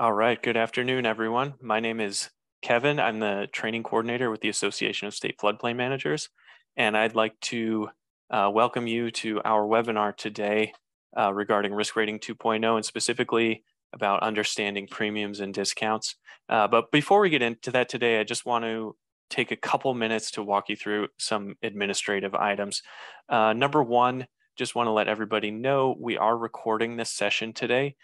All right, good afternoon, everyone. My name is Kevin. I'm the training coordinator with the Association of State Floodplain Managers, and I'd like to welcome you to our webinar today regarding Risk Rating 2.0 and specifically about understanding premiums and discounts. But before we get into that today, I just want to take a couple minutes to walk you through some administrative items. Number one, just want to let everybody know we are recording this session today.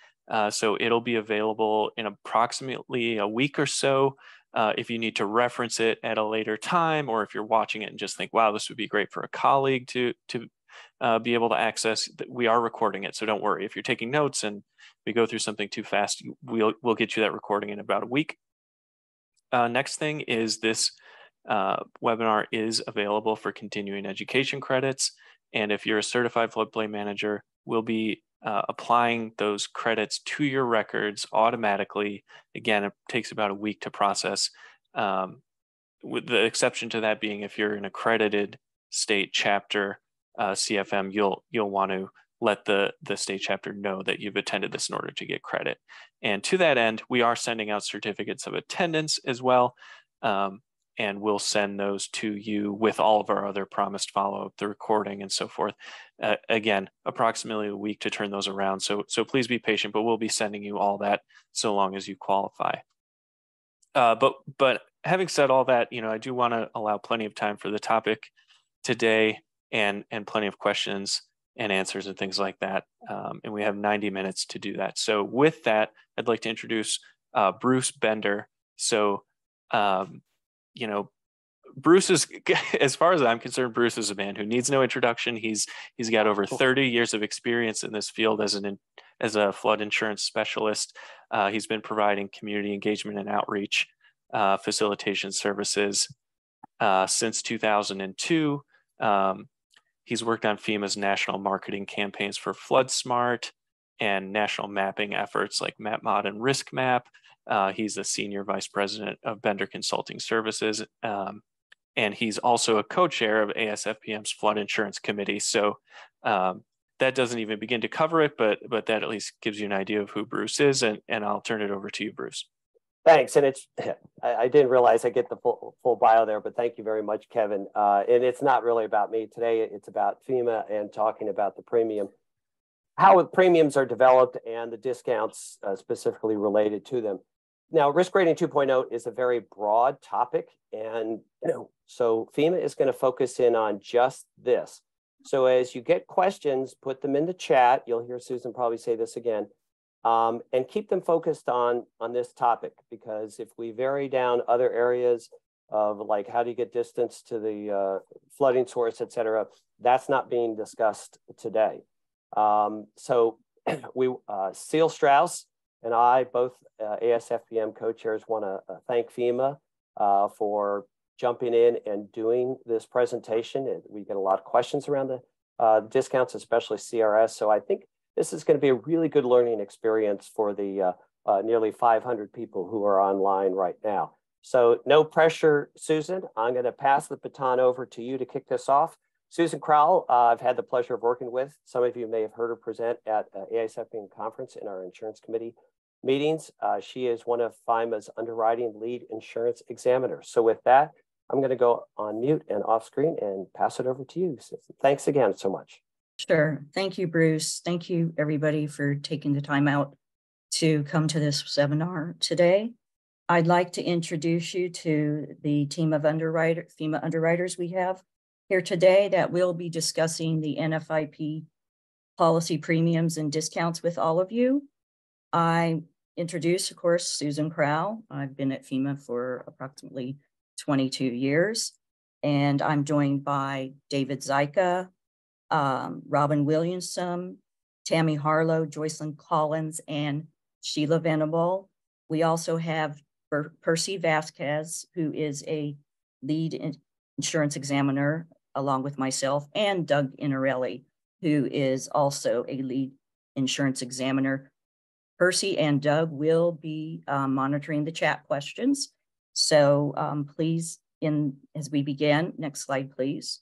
So it'll be available in approximately a week or so. If you need to reference it at a later time, or if you're watching it and just think, wow, this would be great for a colleague to be able to access, we are recording it. So don't worry. If you're taking notes and we go through something too fast, we'll get you that recording in about a week. Next thing is this webinar is available for continuing education credits. And if you're a certified floodplain manager, we'll be applying those credits to your records automatically. Again, it takes about a week to process, with the exception to that being if you're an accredited state chapter CFM, you'll want to let the state chapter know that you've attended this in order to get credit. And to that end, we are sending out certificates of attendance as well. And we'll send those to you with all of our other promised follow-up, the recording and so forth. Again, approximately a week to turn those around. So please be patient, but we'll be sending you all that so long as you qualify. But having said all that, I do want to allow plenty of time for the topic today and plenty of questions and answers and things like that. And we have 90 minutes to do that. So with that, I'd like to introduce Bruce Bender. So, Bruce is, as far as I'm concerned, Bruce is a man who needs no introduction. He's got over 30 years of experience in this field as a flood insurance specialist. He's been providing community engagement and outreach facilitation services since 2002. He's worked on FEMA's national marketing campaigns for Flood Smart and national mapping efforts like MapMod and RiskMap. He's the senior vice president of Bender Consulting Services, and he's also a co-chair of ASFPM's Flood Insurance Committee. So that doesn't even begin to cover it, but that at least gives you an idea of who Bruce is, and I'll turn it over to you, Bruce. Thanks, and I didn't realize I get the full bio there, but thank you very much, Kevin. And it's not really about me today; it's about FEMA and talking about the premium, how the premiums are developed, and the discounts specifically related to them. Now, Risk Rating 2.0 is a very broad topic, and so FEMA is going to focus in on just this. So as you get questions, put them in the chat. You'll hear Susan probably say this again, and keep them focused on this topic, because if we vary down other areas of like how do you get distance to the flooding source, et cetera, that's not being discussed today. So Seal Strauss and I, both ASFPM co-chairs, want to thank FEMA for jumping in and doing this presentation. We get a lot of questions around the discounts, especially CRS. So I think this is going to be a really good learning experience for the nearly 500 people who are online right now. So no pressure, Susan. I'm going to pass the baton over to you to kick this off. Susan Crowell, I've had the pleasure of working with. Some of you may have heard her present at ASFPM conference in our insurance committee meetings. She is one of FEMA's underwriting lead insurance examiners. So with that, I'm going to go on mute and off screen and pass it over to you, Susan. Thanks again so much. Sure. Thank you, Bruce. Thank you, everybody, for taking the time out to come to this seminar today. I'd like to introduce you to the team of FEMA underwriters we have here today that will be discussing the NFIP policy premiums and discounts with all of you. I introduce, of course, Susan Crowell. I've been at FEMA for approximately 22 years, and I'm joined by David Zyka, Robin Williamson, Tammy Harlow, Joycelyn Collins, and Sheila Venable. We also have Percy Vasquez, who is a lead insurance examiner, along with myself, and Doug Inarelli, who is also a lead insurance examiner. Percy and Doug will be monitoring the chat questions. So please, as we begin, next slide, please.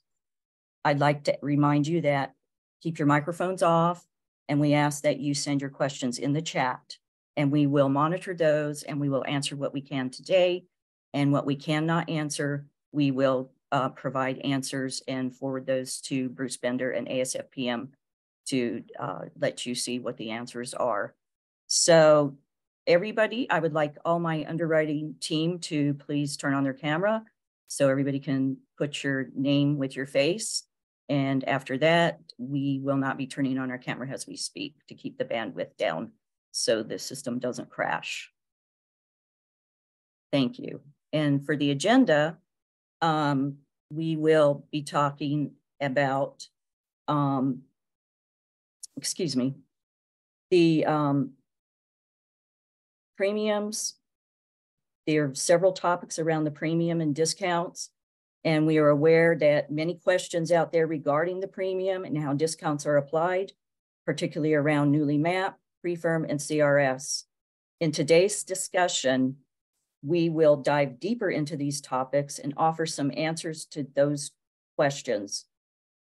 I'd like to remind you that keep your microphones off, and we ask that you send your questions in the chat. and we will monitor those, and we will answer what we can today, and what we cannot answer, we will provide answers and forward those to Bruce Bender and ASFPM to let you see what the answers are. So everybody, I would like all my underwriting team to please turn on their camera so everybody can put your name with your face. And after that, we will not be turning on our camera as we speak to keep the bandwidth down so the system doesn't crash. Thank you. And for the agenda, we will be talking about, the premiums. There are several topics around the premium and discounts, and we are aware that many questions out there regarding the premium and how discounts are applied, particularly around newly mapped, pre-firm, and CRS. In today's discussion, we will dive deeper into these topics and offer some answers to those questions.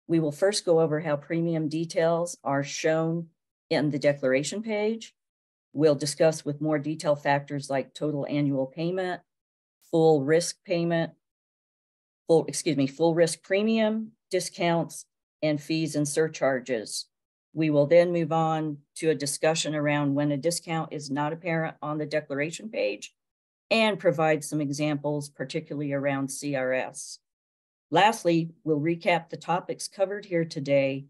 We will first go over how premium details are shown in the declaration page. We'll discuss with more detail factors like total annual payment, full risk payment, full risk premium, discounts, and fees and surcharges. We will then move on to a discussion around when a discount is not apparent on the declaration page and provide some examples, particularly around CRS. Lastly, we'll recap the topics covered here today,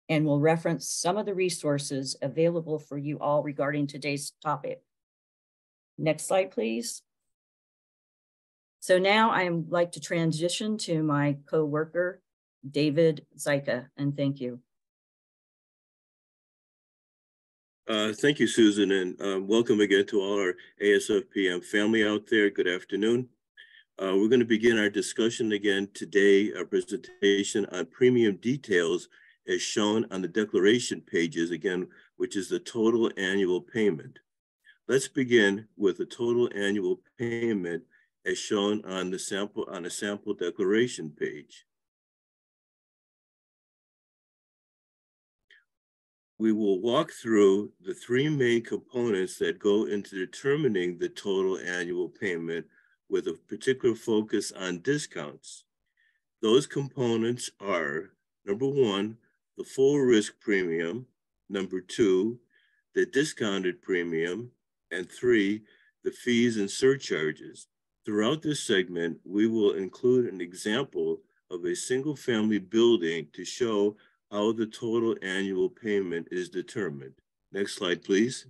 and we'll reference some of the resources available for you all regarding today's topic. Next slide, please. So now I'd like to transition to my co-worker, David Zyka, and thank you. Thank you, Susan, and welcome again to all our ASFPM family out there. Good afternoon. We're going to begin our discussion again today, our presentation on premium details as shown on the declaration pages, again, which is the total annual payment. Let's begin with the total annual payment as shown on the sample declaration page. We will walk through the three main components that go into determining the total annual payment with a particular focus on discounts. Those components are, number one, the full risk premium, number two, the discounted premium, and three, the fees and surcharges. Throughout this segment, we will include an example of a single family building to show how the total annual payment is determined. Next slide, please.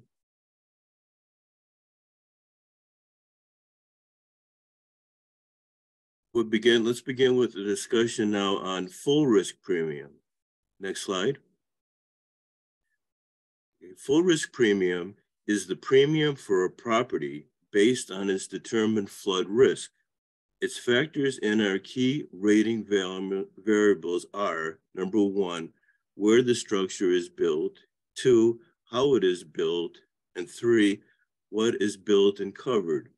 Let's begin with the discussion now on full risk premium. Next slide. Full risk premium is the premium for a property based on its determined flood risk. Its factors in our key rating variables are, number one, where the structure is built, two, how it is built, and three, what is built and covered.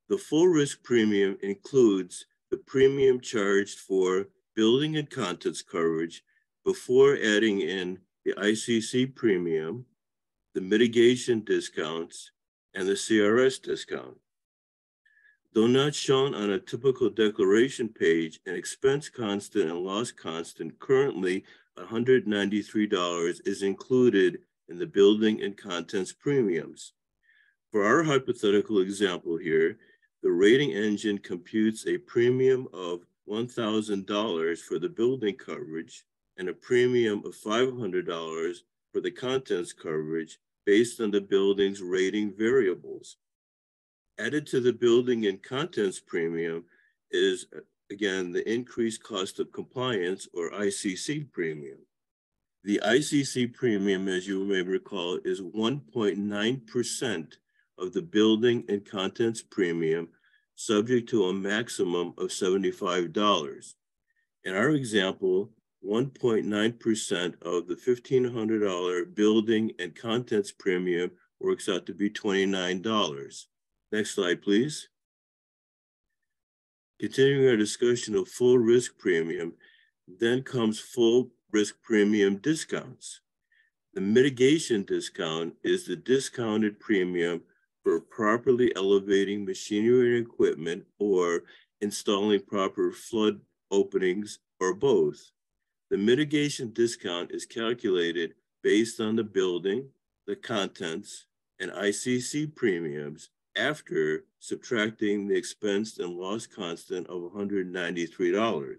The full risk premium includes the premium charged for building and contents coverage before adding in the ICC premium, the mitigation discounts, and the CRS discount. Though not shown on a typical declaration page, an expense constant and loss constant, currently $193, is included in the building and contents premiums. For our hypothetical example here, the rating engine computes a premium of $1,000 for the building coverage and a premium of $500 for the contents coverage based on the building's rating variables. Added to the building and contents premium is, again, the increased cost of compliance, or ICC premium. The ICC premium, as you may recall, is 1.9% of the building and contents premium, subject to a maximum of $75. In our example, 1.9% of the $1,500 building and contents premium works out to be $29. Next slide, please. Continuing our discussion of full risk premium, then comes full risk premium discounts. The mitigation discount is the discounted premium for properly elevating machinery and equipment or installing proper flood openings or both. The mitigation discount is calculated based on the building, the contents, and ICC premiums after subtracting the expense and loss constant of $193.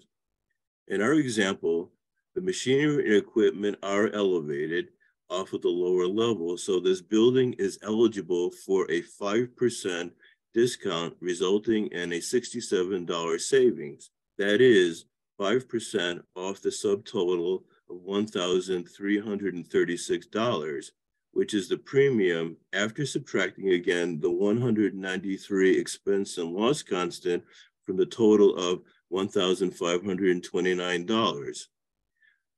In our example, the machinery and equipment are elevated off of the lower level, so this building is eligible for a 5% discount, resulting in a $67 savings. That is 5% off the subtotal of $1,336, which is the premium after subtracting again the 193 expense and loss constant from the total of $1,529.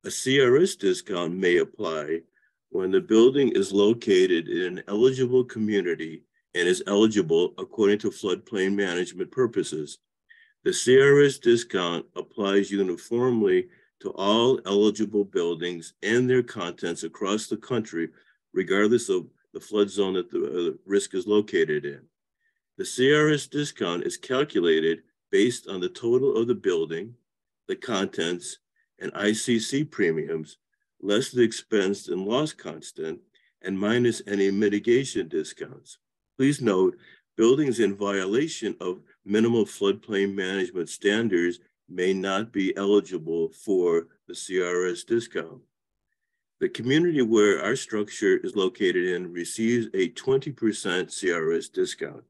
A CRS discount may apply when the building is located in an eligible community and is eligible according to floodplain management purposes. The CRS discount applies uniformly to all eligible buildings and their contents across the country, regardless of the flood zone that the risk is located in. The CRS discount is calculated based on the total of the building, the contents, and ICC premiums, less the expense and loss constant, and minus any mitigation discounts. Please note, buildings in violation of minimal floodplain management standards may not be eligible for the CRS discount. The community where our structure is located in receives a 20% CRS discount.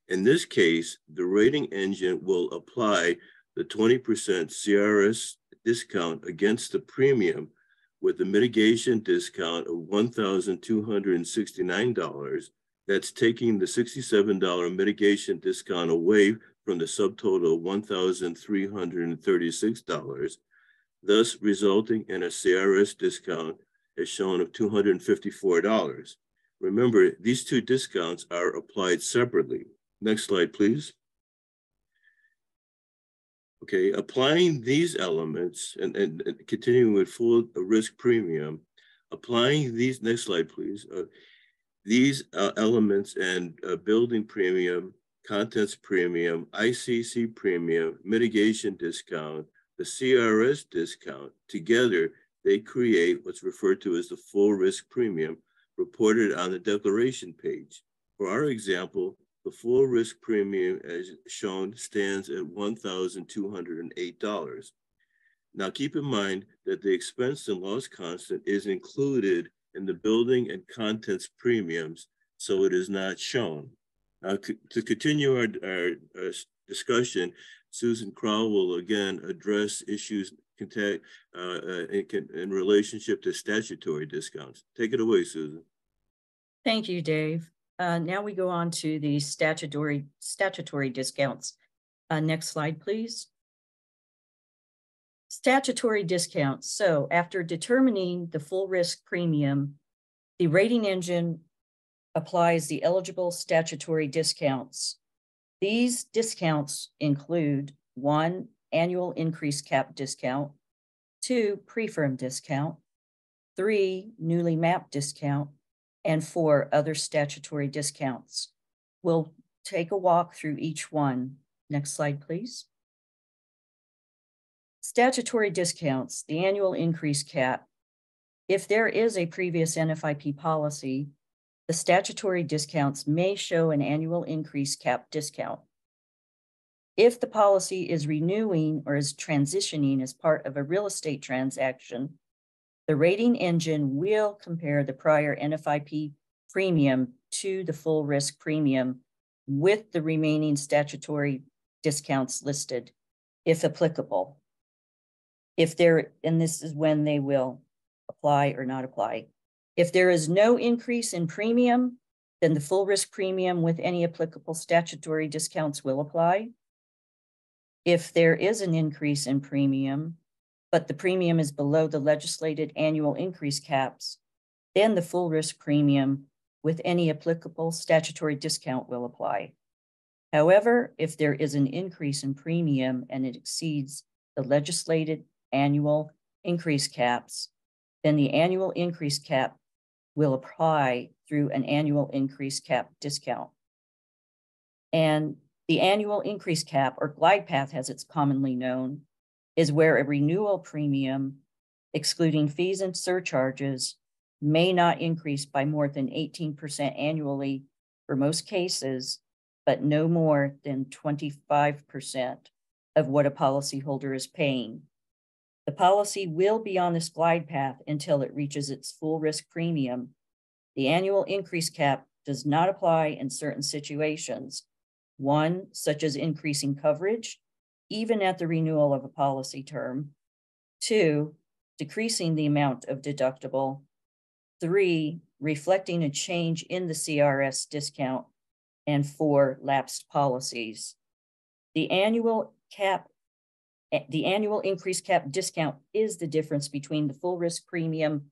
In this case, the rating engine will apply the 20% CRS discount against the premium with a mitigation discount of $1,269. That's taking the $67 mitigation discount away from the subtotal of $1,336, thus resulting in a CRS discount as shown of $254. Remember, these two discounts are applied separately. Next slide, please. Okay, applying these elements and continuing with full risk premium, applying these, next slide, please. These elements and building premium, contents premium, ICC premium, mitigation discount, the CRS discount, together, they create what's referred to as the full risk premium reported on the declaration page. For our example, the full risk premium as shown stands at $1,208. Now keep in mind that the expense and loss constant is included in the building and contents premiums, so it is not shown. Now to continue our discussion, Susan Crowell will again address issues in relationship to statutory discounts. Take it away, Susan. Thank you, Dave. Now we go on to the statutory discounts. Next slide, please. Statutory discounts. So after determining the full risk premium, the rating engine applies the eligible statutory discounts. These discounts include 1, annual increase cap discount, 2, pre-firm discount, 3, newly mapped discount, and 4, other statutory discounts. We'll take a walk through each one. Next slide, please. Statutory discounts, the annual increase cap. If there is a previous NFIP policy, the statutory discounts may show an annual increase cap discount. If the policy is renewing or is transitioning as part of a real estate transaction, the rating engine will compare the prior NFIP premium to the full risk premium with the remaining statutory discounts listed, if applicable. And this is when they will apply or not apply. If there is no increase in premium, then the full risk premium with any applicable statutory discounts will apply. If there is an increase in premium, but the premium is below the legislated annual increase caps, then the full risk premium with any applicable statutory discount will apply. However, if there is an increase in premium and it exceeds the legislated annual increase caps, then the annual increase cap will apply through an annual increase cap discount. And the annual increase cap, or glide path as it's commonly known, is where a renewal premium, excluding fees and surcharges, may not increase by more than 18% annually for most cases, but no more than 25% of what a policyholder is paying. The policy will be on this glide path until it reaches its full risk premium. The annual increase cap does not apply in certain situations. One, such as increasing coverage, even at the renewal of a policy term. Two, decreasing the amount of deductible. Three, reflecting a change in the CRS discount. And four, lapsed policies. The annual increase cap discount is the difference between the full risk premium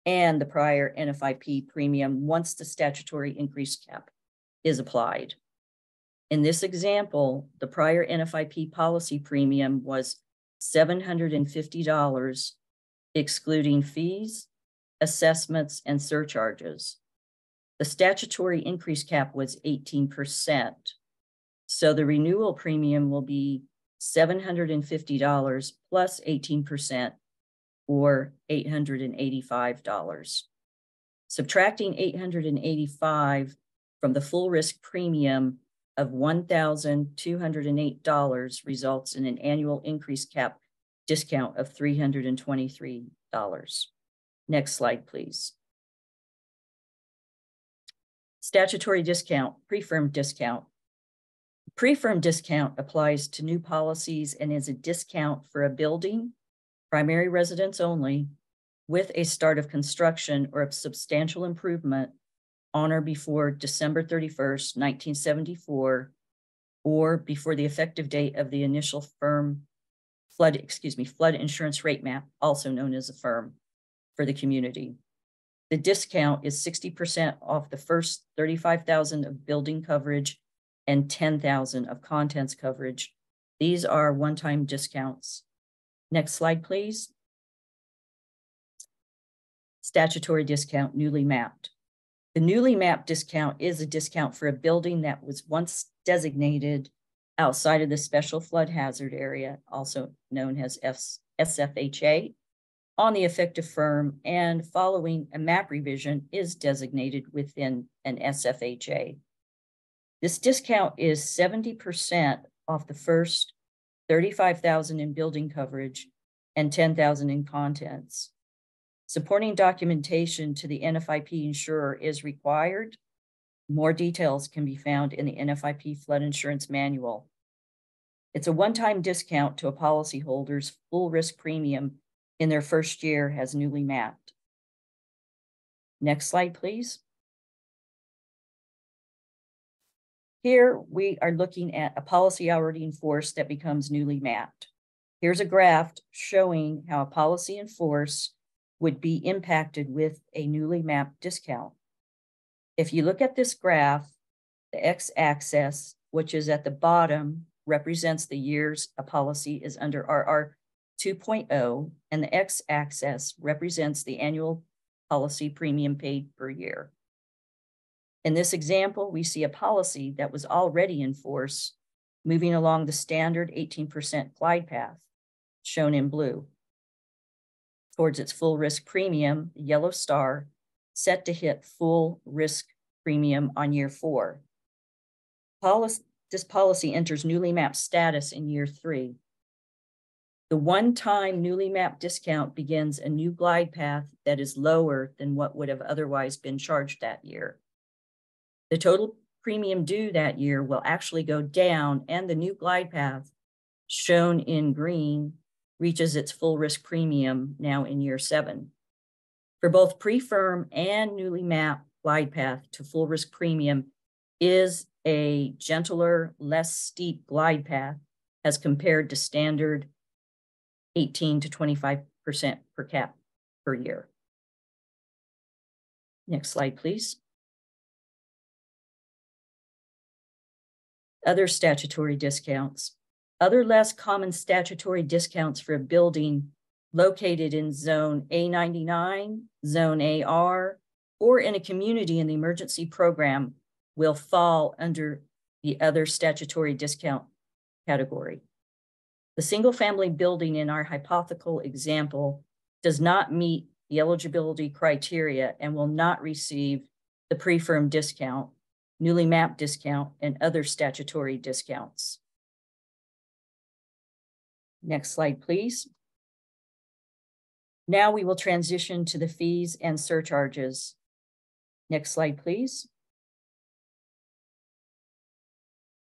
and the prior NFIP premium once the statutory increase cap is applied. In this example, the prior NFIP policy premium was $750, excluding fees, assessments, and surcharges. The statutory increase cap was 18%. So the renewal premium will be $750 plus 18%, or $885. Subtracting $885 from the full risk premium of $1,208 results in an annual increase cap discount of $323. Next slide, please. Statutory discount, pre-firm discount. Pre-firm discount applies to new policies and is a discount for a building, primary residence only, with a start of construction or a substantial improvement on or before December 31st, 1974, or before the effective date of the initial flood insurance rate map, also known as a FIRM, for the community. The discount is 60% off the first $35,000 of building coverage and $10,000 of contents coverage. These are one-time discounts. Next slide, please. Statutory discount, newly mapped. The newly mapped discount is a discount for a building that was once designated outside of the special flood hazard area, also known as SFHA, on the effective firm, and following a map revision is designated within an SFHA. This discount is 70% off the first $35,000 in building coverage and $10,000 in contents. Supporting documentation to the NFIP insurer is required. More details can be found in the NFIP Flood Insurance Manual. It's a one-time discount to a policyholder's full risk premium in their first year as newly mapped. Next slide, please. Here we are looking at a policy already in force that becomes newly mapped. Here's a graph showing how a policy in force would be impacted with a newly mapped discount. If you look at this graph, the x-axis, which is at the bottom, represents the years a policy is under RR 2.0, and the x-axis represents the annual policy premium paid per year. In this example, we see a policy that was already in force moving along the standard 18% glide path, shown in blue, towards its full risk premium, the yellow star, set to hit full risk premium on year 4. This policy enters newly mapped status in year 3. The one-time newly mapped discount begins a new glide path that is lower than what would have otherwise been charged that year. The total premium due that year will actually go down, and the new glide path, shown in green, reaches its full risk premium now in year 7. For both pre-firm and newly mapped glide path to full risk premium is a gentler, less steep glide path as compared to standard 18 to 25% per cap per year. Next slide, please. Other statutory discounts. Other less common statutory discounts for a building located in Zone A99, Zone AR, or in a community in the emergency program will fall under the other statutory discount category. The single-family building in our hypothetical example does not meet the eligibility criteria and will not receive the pre-firm discount, newly mapped discount, and other statutory discounts. Next slide, please. Now we will transition to the fees and surcharges. Next slide, please.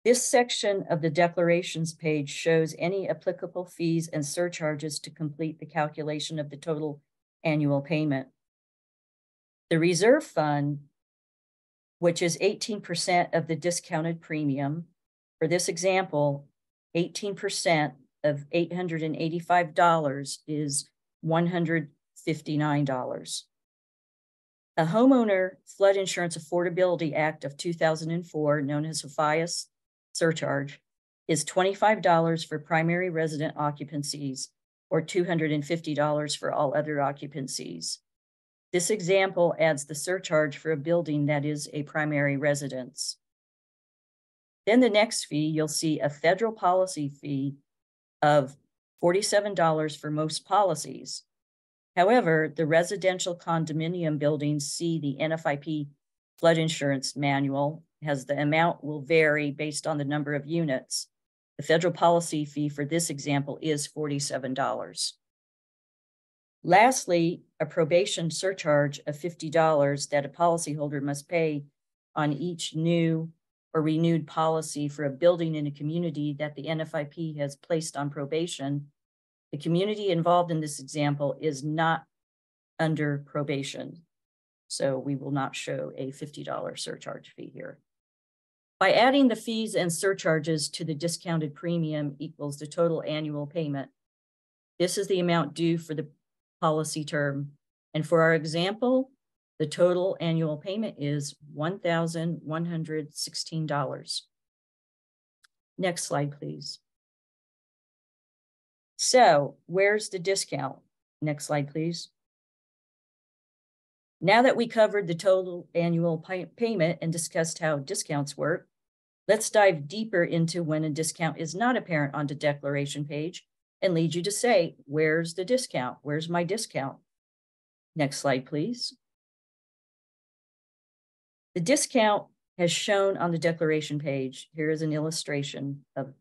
This section of the declarations page shows any applicable fees and surcharges to complete the calculation of the total annual payment. The reserve fund, which is 18% of the discounted premium, for this example, 18% of $885 is $159. A Homeowner Flood Insurance Affordability Act of 2004, known as a FIAS surcharge, is $25 for primary resident occupancies or $250 for all other occupancies. This example adds the surcharge for a building that is a primary residence. Then the next fee, you'll see a federal policy fee of $47 for most policies. However, the residential condominium buildings see the NFIP flood insurance manual has the amount will vary based on the number of units. The federal policy fee for this example is $47. Lastly, a probation surcharge of $50 that a policyholder must pay on each new or renewed policy for a building in a community that the NFIP has placed on probation. The community involved in this example is not under probation, so we will not show a $50 surcharge fee here. By adding the fees and surcharges to the discounted premium equals the total annual payment. This is the amount due for the policy term. And for our example, the total annual payment is $1,116. Next slide, please. So where's the discount? Next slide, please. Now that we covered the total annual payment and discussed how discounts work, let's dive deeper into when a discount is not apparent on the declaration page and lead you to say, where's the discount? Where's my discount? Next slide, please. The discount as shown on the declaration page. Here is an illustration of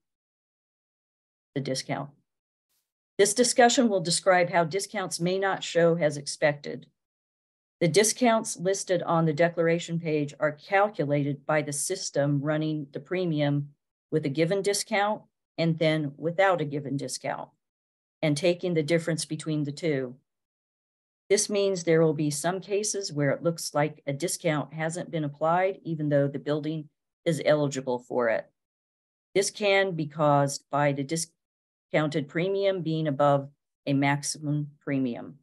the discount. This discussion will describe how discounts may not show as expected. The discounts listed on the declaration page are calculated by the system running the premium with a given discount and then without a given discount, and taking the difference between the two. This means there will be some cases where it looks like a discount hasn't been applied, even though the building is eligible for it. This can be caused by the discounted premium being above a maximum premium,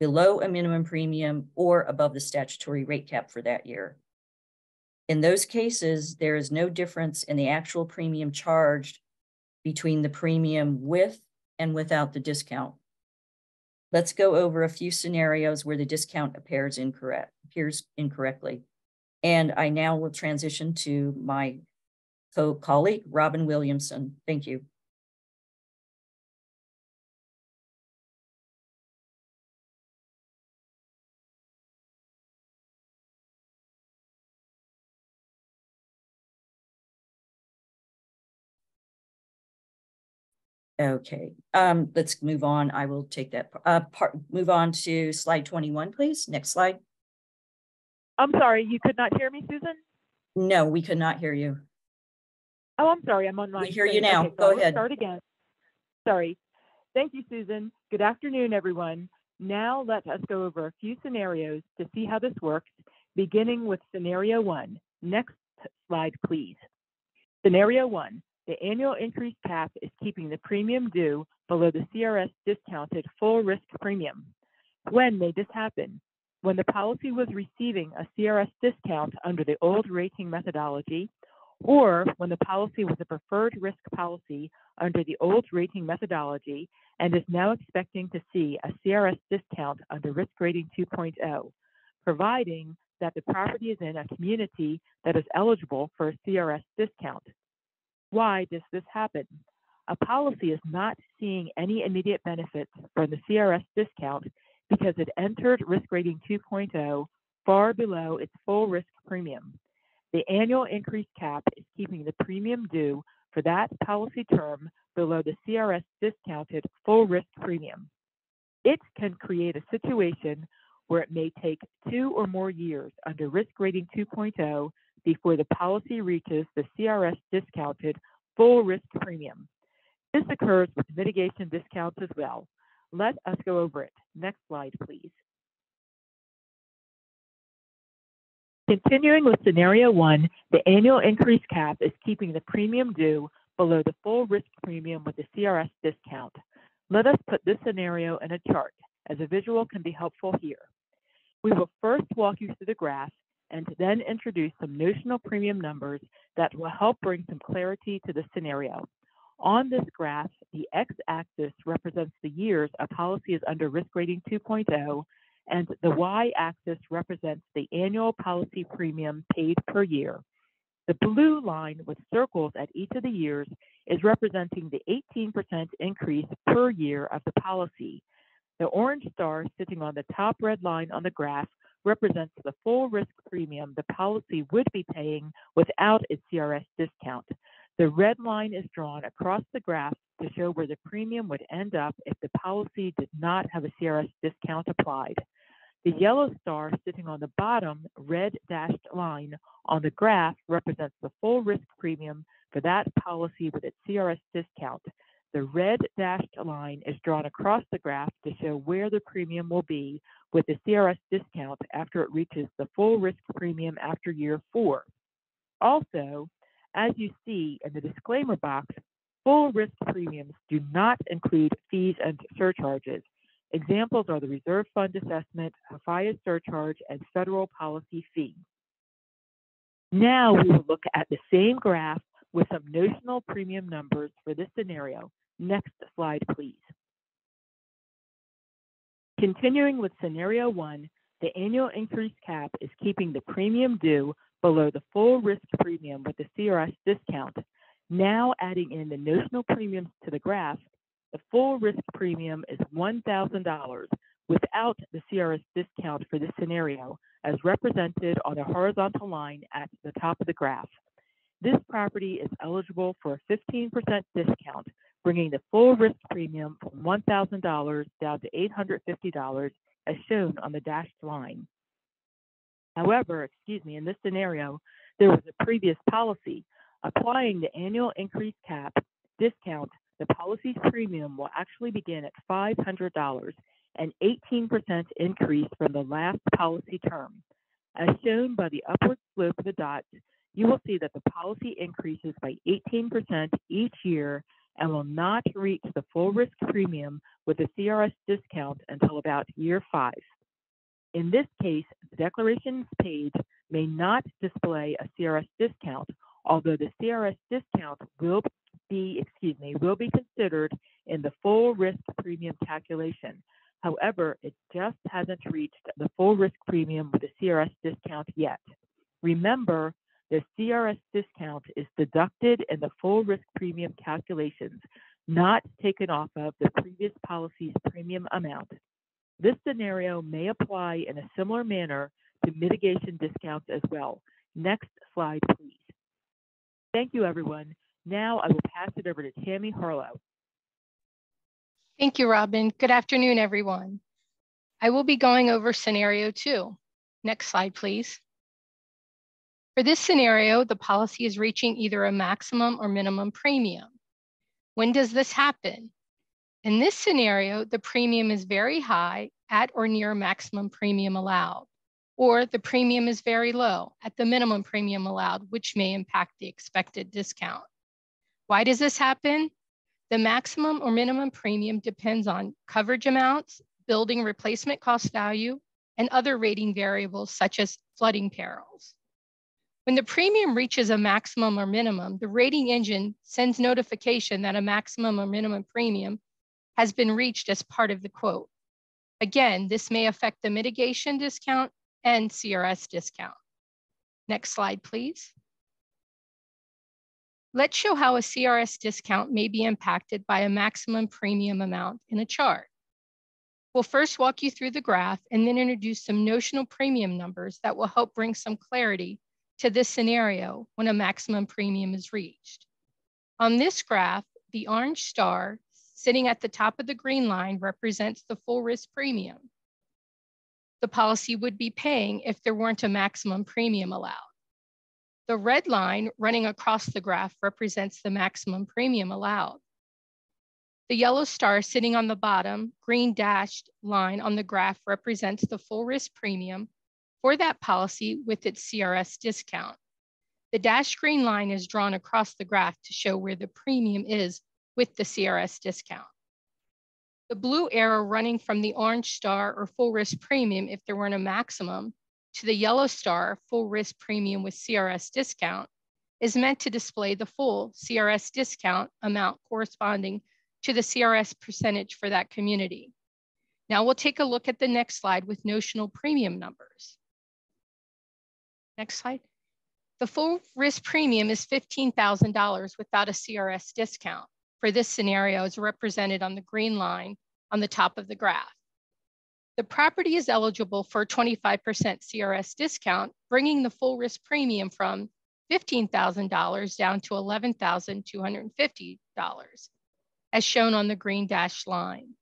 below a minimum premium, or above the statutory rate cap for that year. In those cases, there is no difference in the actual premium charged between the premium with and without the discount. Let's go over a few scenarios where the discount appears incorrectly. And I now will transition to my colleague, Robin Williamson. Thank you. Okay, let's move on. I will take that move on to slide 21, please. Next slide. I'm sorry, you could not hear me, Susan? No, we could not hear you. Oh, I'm sorry, I'm on my We hear you now. Okay, so go ahead. Start again. Sorry. Thank you, Susan. Good afternoon, everyone. Now let us go over a few scenarios to see how this works, beginning with scenario 1. Next slide, please. Scenario 1. The annual increase cap is keeping the premium due below the CRS discounted full risk premium. When may this happen? When the policy was receiving a CRS discount under the old rating methodology, or when the policy was a preferred risk policy under the old rating methodology and is now expecting to see a CRS discount under risk rating 2.0. providing that the property is in a community that is eligible for a CRS discount. Why does this happen? A policy is not seeing any immediate benefits from the CRS discount because it entered risk rating 2.0 far below its full risk premium. The annual increase cap is keeping the premium due for that policy term below the CRS discounted full risk premium. It can create a situation where it may take 2 or more years under risk rating 2.0 before the policy reaches the CRS discounted full risk premium. This occurs with mitigation discounts as well. Let us go over it. Next slide, please. Continuing with scenario 1, the annual increase cap is keeping the premium due below the full risk premium with the CRS discount. Let us put this scenario in a chart, as a visual can be helpful here. We will first walk you through the graph and then introduce some notional premium numbers that will help bring some clarity to the scenario. On this graph, the x-axis represents the years a policy is under risk rating 2.0, and the y-axis represents the annual policy premium paid per year. The blue line with circles at each of the years is representing the 18% increase per year of the policy. The orange star sitting on the top red line on the graph represents the full risk premium the policy would be paying without its CRS discount. The red line is drawn across the graph to show where the premium would end up if the policy did not have a CRS discount applied. The yellow star sitting on the bottom red dashed line on the graph represents the full risk premium for that policy with its CRS discount. The red dashed line is drawn across the graph to show where the premium will be with the CRS discount after it reaches the full risk premium after year 4. Also, as you see in the disclaimer box, full risk premiums do not include fees and surcharges. Examples are the reserve fund assessment, HFIA surcharge, and federal policy fee. Now we will look at the same graph with some notional premium numbers for this scenario. Next slide, please. Continuing with scenario 1, the annual increase cap is keeping the premium due below the full risk premium with the CRS discount. Now adding in the notional premiums to the graph, the full risk premium is $1,000 without the CRS discount for this scenario, as represented on the horizontal line at the top of the graph. This property is eligible for a 15% discount, bringing the full risk premium from $1,000 down to $850 as shown on the dashed line. However, in this scenario, there was a previous policy. Applying the annual increase cap discount, the policy's premium will actually begin at $500, an 18% increase from the last policy term. As shown by the upward slope of the dots, you will see that the policy increases by 18% each year and will not reach the full risk premium with a CRS discount until about year 5. In this case, the declarations page may not display a CRS discount, although the CRS discount will be considered in the full risk premium calculation. However, it just hasn't reached the full risk premium with a CRS discount yet. Remember, the CRS discount is deducted in the full risk premium calculations, not taken off of the previous policy's premium amount. This scenario may apply in a similar manner to mitigation discounts as well. Next slide, please. Thank you, everyone. Now I will pass it over to Tammy Harlow. Thank you, Robin. Good afternoon, everyone. I will be going over scenario 2. Next slide, please. For this scenario, the policy is reaching either a maximum or minimum premium. When does this happen? In this scenario, the premium is very high at or near maximum premium allowed, or the premium is very low at the minimum premium allowed, which may impact the expected discount. Why does this happen? The maximum or minimum premium depends on coverage amounts, building replacement cost value, and other rating variables such as flooding perils. When the premium reaches a maximum or minimum, the rating engine sends notification that a maximum or minimum premium has been reached as part of the quote. Again, this may affect the mitigation discount and CRS discount. Next slide, please. Let's show how a CRS discount may be impacted by a maximum premium amount in a chart. We'll first walk you through the graph and then introduce some notional premium numbers that will help bring some clarity to this scenario when a maximum premium is reached. On this graph, the orange star sitting at the top of the green line represents the full risk premium the policy would be paying if there weren't a maximum premium allowed. The red line running across the graph represents the maximum premium allowed. The yellow star sitting on the bottom, green dashed line on the graph represents the full risk premium for that policy with its CRS discount. The dashed green line is drawn across the graph to show where the premium is with the CRS discount. The blue arrow running from the orange star or full risk premium if there weren't a maximum to the yellow star full risk premium with CRS discount is meant to display the full CRS discount amount corresponding to the CRS percentage for that community. Now we'll take a look at the next slide with notional premium numbers. Next slide. The full risk premium is $15,000 without a CRS discount. For this scenario is represented on the green line on the top of the graph. The property is eligible for a 25% CRS discount, bringing the full risk premium from $15,000 down to $11,250, as shown on the green dashed line.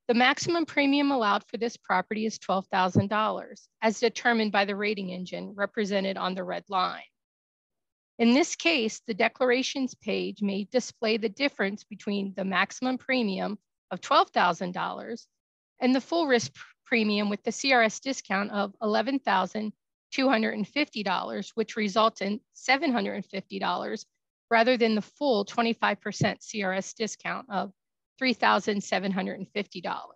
The maximum premium allowed for this property is $12,000, as determined by the rating engine represented on the red line. In this case, the declarations page may display the difference between the maximum premium of $12,000 and the full risk premium with the CRS discount of $11,250, which results in $750 rather than the full 25% CRS discount of $3,750.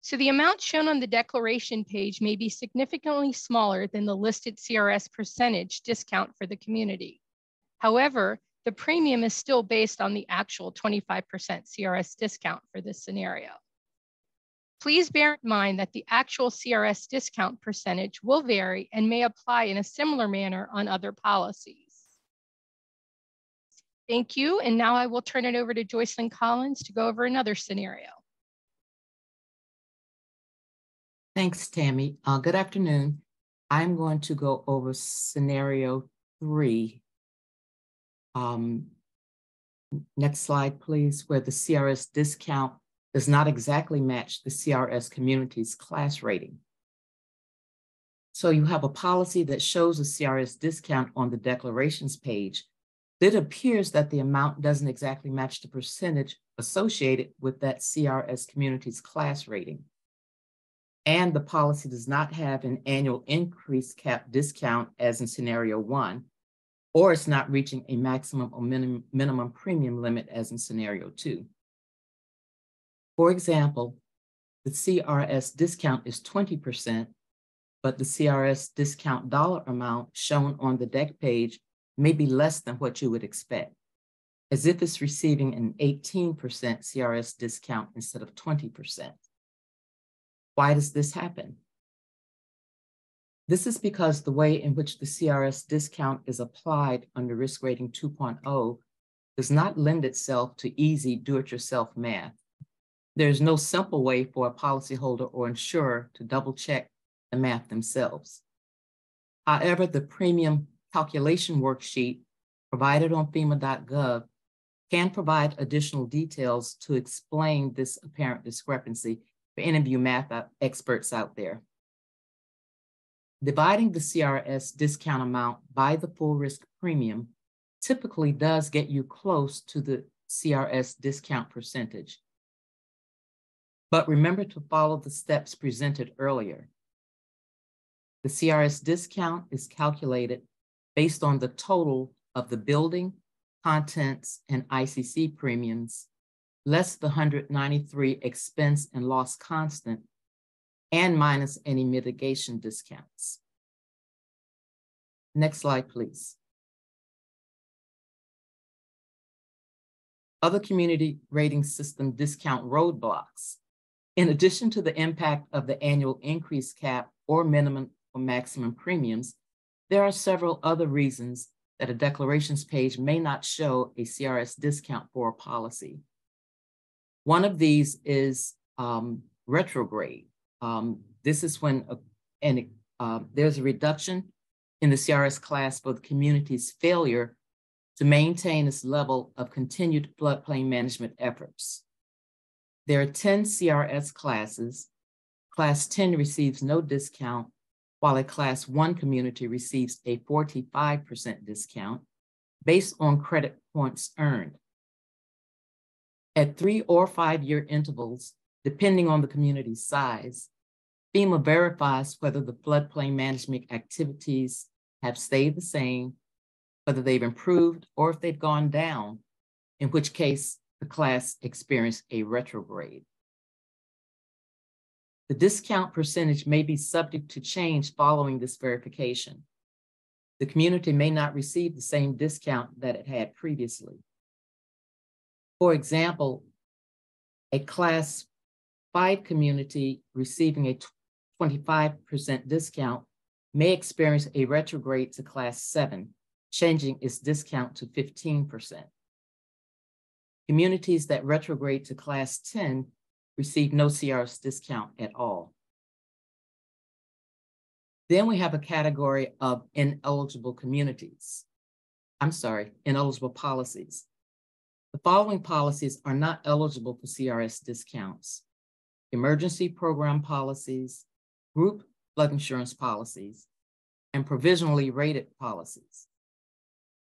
So the amount shown on the declaration page may be significantly smaller than the listed CRS percentage discount for the community. However, the premium is still based on the actual 25% CRS discount for this scenario. Please bear in mind that the actual CRS discount percentage will vary and may apply in a similar manner on other policies. Thank you, and now I will turn it over to Joycelyn Collins to go over another scenario. Thanks, Tammy. Good afternoon. I'm going to go over scenario 3. Next slide, please, where the CRS discount does not exactly match the CRS community's class rating. So you have a policy that shows a CRS discount on the declarations page. It appears that the amount doesn't exactly match the percentage associated with that CRS community's class rating. And the policy does not have an annual increase cap discount as in scenario 1, or it's not reaching a maximum or minimum premium limit as in scenario 2. For example, the CRS discount is 20%, but the CRS discount dollar amount shown on the deck page may be less than what you would expect, as if it's receiving an 18% CRS discount instead of 20%. Why does this happen? This is because the way in which the CRS discount is applied under Risk Rating 2.0 does not lend itself to easy do-it-yourself math. There's no simple way for a policyholder or insurer to double-check the math themselves. However, the premium calculation worksheet provided on FEMA.gov can provide additional details to explain this apparent discrepancy for any of you math experts out there. Dividing the CRS discount amount by the full risk premium typically does get you close to the CRS discount percentage. But remember to follow the steps presented earlier. The CRS discount is calculated based on the total of the building, contents, and ICC premiums, less the 193 expense and loss constant, and minus any mitigation discounts. Next slide, please. Other community rating system discount roadblocks. In addition to the impact of the annual increase cap or minimum or maximum premiums, there are several other reasons that a declarations page may not show a CRS discount for a policy. One of these is retrograde. This is when there's a reduction in the CRS class for the community's failure to maintain its level of continued floodplain management efforts. There are 10 CRS classes. Class 10 receives no discount, while a Class 1 community receives a 45% discount based on credit points earned. At 3 or 5 year intervals, depending on the community's size, FEMA verifies whether the floodplain management activities have stayed the same, whether they've improved, or if they've gone down, in which case the class experienced a retrograde. The discount percentage may be subject to change following this verification. The community may not receive the same discount that it had previously. For example, a Class 5 community receiving a 25% discount may experience a retrograde to Class 7, changing its discount to 15%. Communities that retrograde to Class 10 receive no CRS discount at all. Then we have a category of ineligible policies. The following policies are not eligible for CRS discounts: emergency program policies, group flood insurance policies, and provisionally rated policies.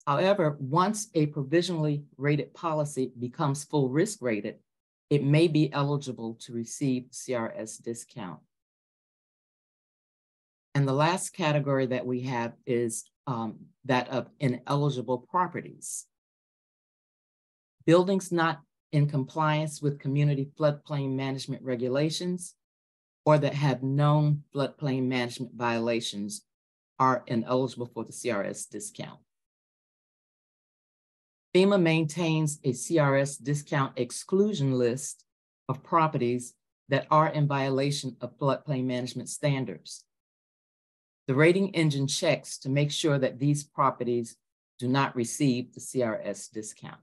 However, once a provisionally rated policy becomes full risk rated, it may be eligible to receive CRS discount. And the last category that we have is that of ineligible properties. Buildings not in compliance with community floodplain management regulations or that have known floodplain management violations are ineligible for the CRS discount. FEMA maintains a CRS discount exclusion list of properties that are in violation of floodplain management standards. The rating engine checks to make sure that these properties do not receive the CRS discount.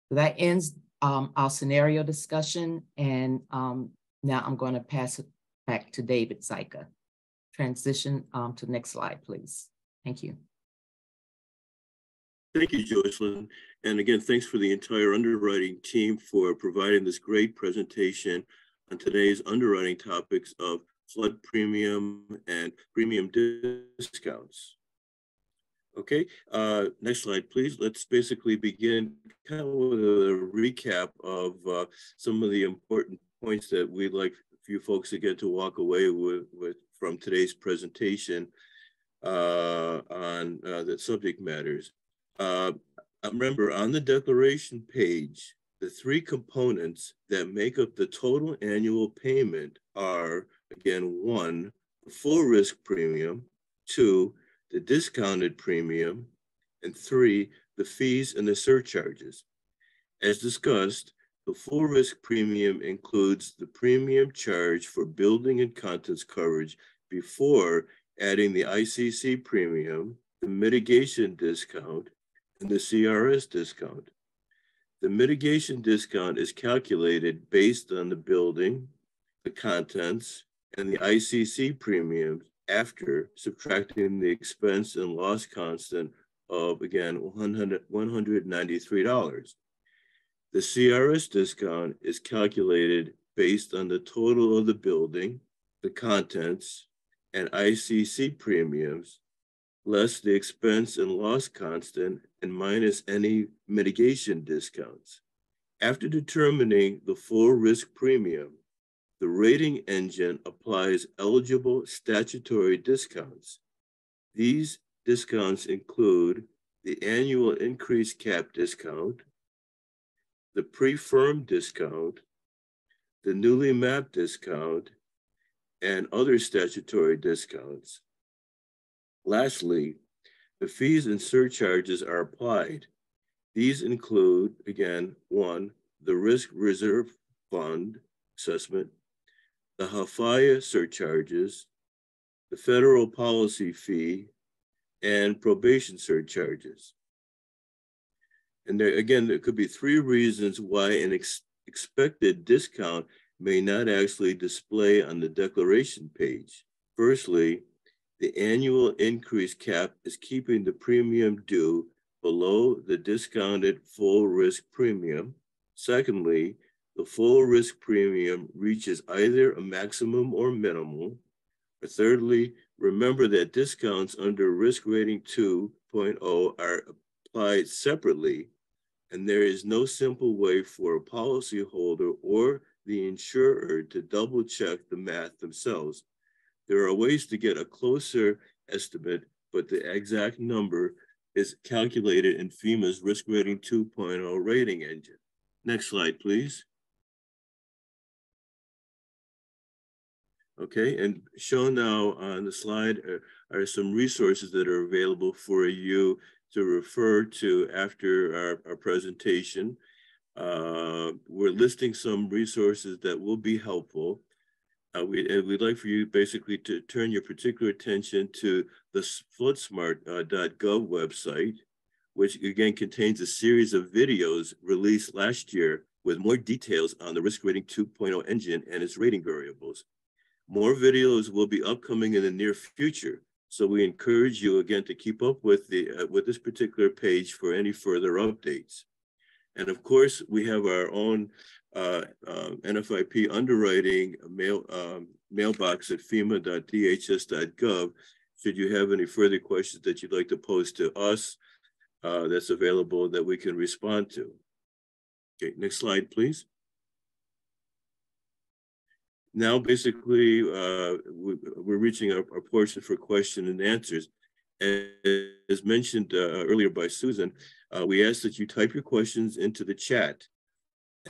So that ends our scenario discussion, and now I'm going to pass it back to David Zyka. Transition to the next slide, please. Thank you. Thank you, Jocelyn. And again, thanks for the entire underwriting team for providing this great presentation on today's underwriting topics of flood premium and premium discounts. Okay, next slide, please. Let's basically begin kind of with a recap of some of the important points that we'd like you folks to get to walk away with from today's presentation on the subject matters. Remember, on the declaration page, the three components that make up the total annual payment are, again, 1, the full risk premium, 2, the discounted premium, and 3, the fees and the surcharges. As discussed, the full risk premium includes the premium charge for building and contents coverage before adding the ICC premium, the mitigation discount, and the CRS discount. The mitigation discount is calculated based on the building, the contents, and the ICC premiums after subtracting the expense and loss constant of, again, $193. The CRS discount is calculated based on the total of the building, the contents, and ICC premiums, less the expense and loss constant and minus any mitigation discounts. After determining the full risk premium, the rating engine applies eligible statutory discounts. These discounts include the annual increase cap discount, the pre-firm discount, the newly mapped discount, and other statutory discounts. Lastly, the fees and surcharges are applied. These include, again, 1, the risk reserve fund assessment, the HAFIA surcharges, the federal policy fee, and probation surcharges. And there, again, there could be three reasons why an expected discount may not actually display on the declaration page. Firstly, the annual increase cap is keeping the premium due below the discounted full risk premium. Secondly, the full risk premium reaches either a maximum or minimal. Or thirdly, remember that discounts under risk rating 2.0 are applied separately, and there is no simple way for a policyholder or the insurer to double check the math themselves. There are ways to get a closer estimate, but the exact number is calculated in FEMA's risk rating 2.0 rating engine. Next slide, please. Okay, and shown now on the slide are some resources that are available for you to refer to after our presentation. We're listing some resources that will be helpful. We'd like for you basically to turn your particular attention to the floodsmart.gov website, which again contains a series of videos released last year with more details on the risk rating 2.0 engine and its rating variables. More videos will be upcoming in the near future, so we encourage you again to keep up with this particular page for any further updates. And of course, we have our own NFIP underwriting mailbox at fema.dhs.gov. Should you have any further questions that you'd like to pose to us, that's available that we can respond to. Okay, next slide, please. Now, basically, we're reaching our portion for question and answers. And as mentioned earlier by Susan, we ask that you type your questions into the chat,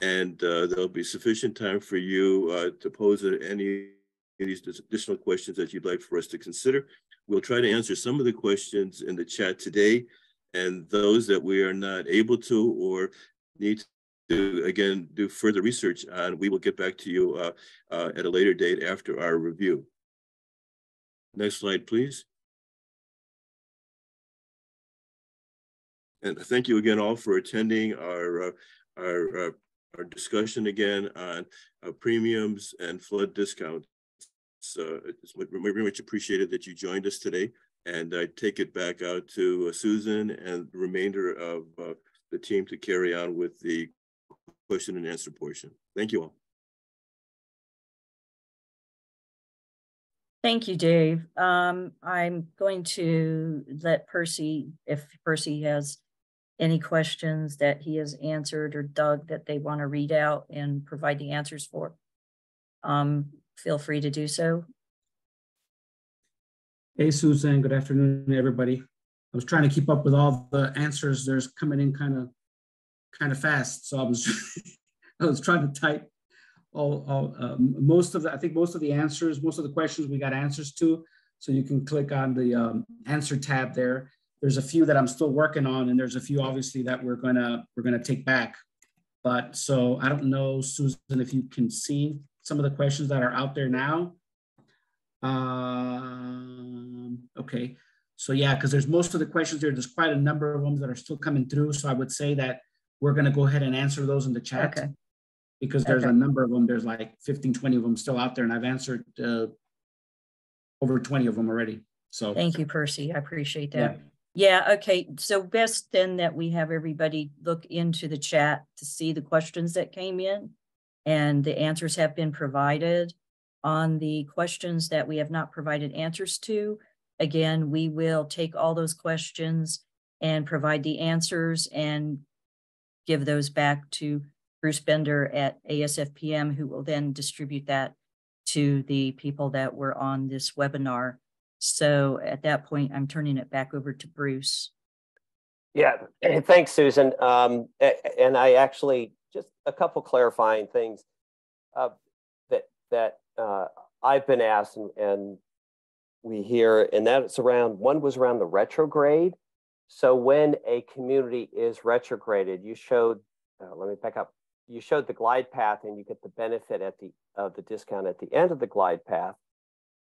and there'll be sufficient time for you to pose any of these additional questions that you'd like for us to consider. We'll try to answer some of the questions in the chat today, and those that we are not able to or need to, again, do further research on, we will get back to you at a later date after our review. Next slide, please. And thank you again all for attending our discussion again on premiums and flood discounts. It's very much appreciated that you joined us today. And I take it back out to Susan and the remainder of the team to carry on with the question and answer portion. Thank you all. Thank you, Dave. I'm going to let Percy, if Percy has any questions that he has answered, or Doug that they want to read out and provide the answers for, feel free to do so. Hey, Susan, good afternoon, everybody. I was trying to keep up with all the answers. There's coming in kind of fast. So I was trying to type most of the answers, most of the questions we got answers to. So you can click on the answer tab there. There's a few that I'm still working on, and there's a few obviously that we're gonna take back. But so I don't know, Susan, if you can see some of the questions that are out there now. Okay, so yeah, because there's most of the questions there. There's quite a number of them that are still coming through. So I would say that we're gonna go ahead and answer those in the chat. Okay. Because there's a number of them. There's like 15, 20 of them still out there, and I've answered over 20 of them already. So thank you, Percy. I appreciate that. Yeah, okay. So best then that we have everybody look into the chat to see the questions that came in, and the answers have been provided. On the questions that we have not provided answers to, again, we will take all those questions and provide the answers and give those back to Bruce Bender at ASFPM, who will then distribute that to the people that were on this webinar. So at that point, I'm turning it back over to Bruce. Yeah, thanks, Susan. And I actually, just a couple clarifying things that I've been asked and we hear, and that's around, one was around the retrograde. So when a community is retrograded, you showed, let me back up. you showed the glide path and you get the benefit of the discount at the end of the glide path,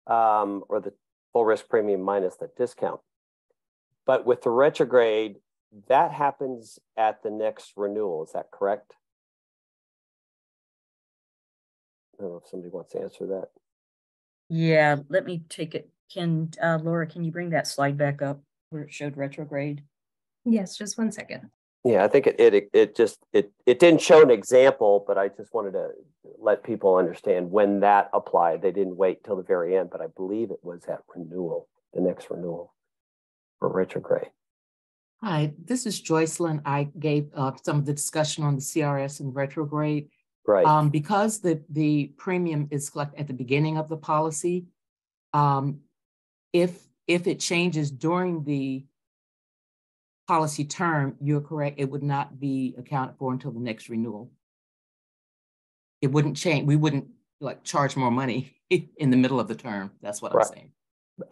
or the full risk premium minus that discount. But with the retrograde, that happens at the next renewal. Is that correct? I don't know if somebody wants to answer that. Yeah, let me take it. Laura, can you bring that slide back up where it showed retrograde? Yes, just 1 second. Yeah, I think it didn't show an example, but I just wanted to let people understand when that applied. They didn't wait till the very end, but I believe it was at renewal, the next renewal for retrograde. Hi, this is Joycelyn. I gave some of the discussion on the CRS and retrograde. Right. Because the premium is collected at the beginning of the policy, if it changes during the policy term, you're correct, it would not be accounted for until the next renewal. It wouldn't change. We wouldn't like charge more money in the middle of the term. That's what I'm saying.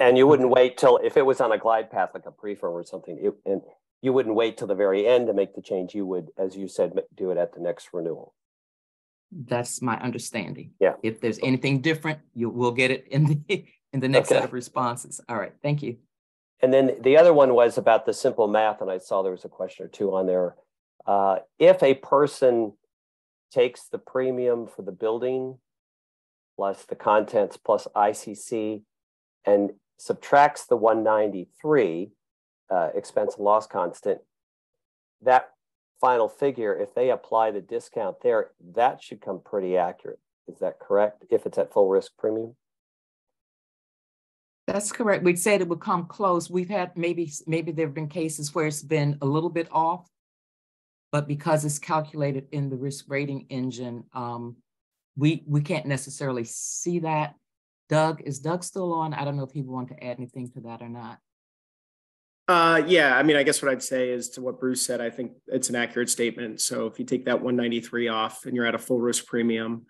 And you wouldn't wait till, if it was on a glide path, like a pre-firm or something, and you wouldn't wait till the very end to make the change. You would, as you said, do it at the next renewal. That's my understanding. Yeah. If there's anything different, we'll get it in the next set of responses. All right. Thank you. And then the other one was about the simple math, and I saw there was a question or two on there. If a person takes the premium for the building plus the contents plus ICC and subtracts the 193 expense and loss constant, that final figure, if they apply the discount there, that should come pretty accurate. Is that correct? If it's at full risk premium? That's correct. We'd said it would come close. We've had maybe there have been cases where it's been a little bit off, but because it's calculated in the risk rating engine, we can't necessarily see that. Doug, is Doug still on? I don't know if he wanted to add anything to that or not. Yeah, I mean, I guess what I'd say is to what Bruce said, I think it's an accurate statement. So if you take that 193 off and you're at a full risk premium,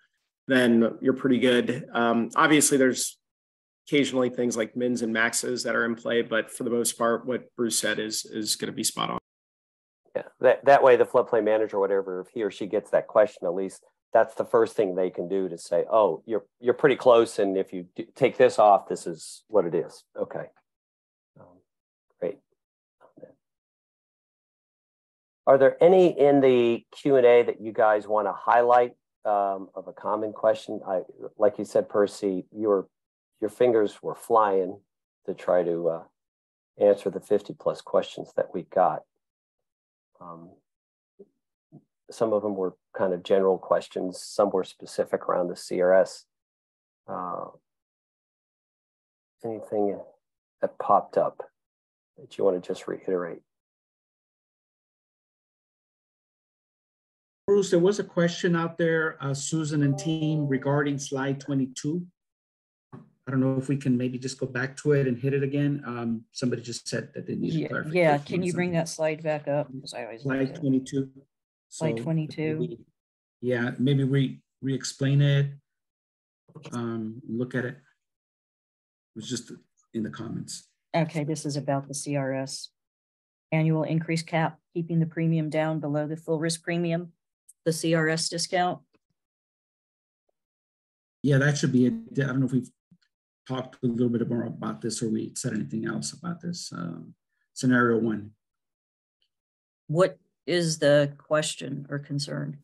then you're pretty good. Obviously, there's occasionally things like mins and maxes that are in play, but for the most part, what Bruce said is going to be spot on. Yeah, that way the floodplain manager, whatever, if he or she gets that question, at least that's the first thing they can do to say, oh, you're pretty close, and if you take this off, this is what it is. Okay, great. Are there any in the Q&A that you guys want to highlight of a common question? Like you said, Percy, your fingers were flying to try to answer the 50 plus questions that we got. Some of them were kind of general questions. Some were specific around the CRS. Anything that popped up that you want to just reiterate? Bruce, there was a question out there, Susan and team, regarding slide 22. I don't know if we can maybe just go back to it and hit it again. Somebody just said that they needed clarification. Yeah, can you bring that slide back up? Because I always slide 22. Slide 22. Yeah, maybe re-explain it, look at it. It was just in the comments. Okay, this is about the CRS. Annual increase cap, keeping the premium down below the full risk premium, the CRS discount. Yeah, that should be it. I don't know if we've talked a little bit more about this or we said anything else about this. Scenario 1. What is the question or concern?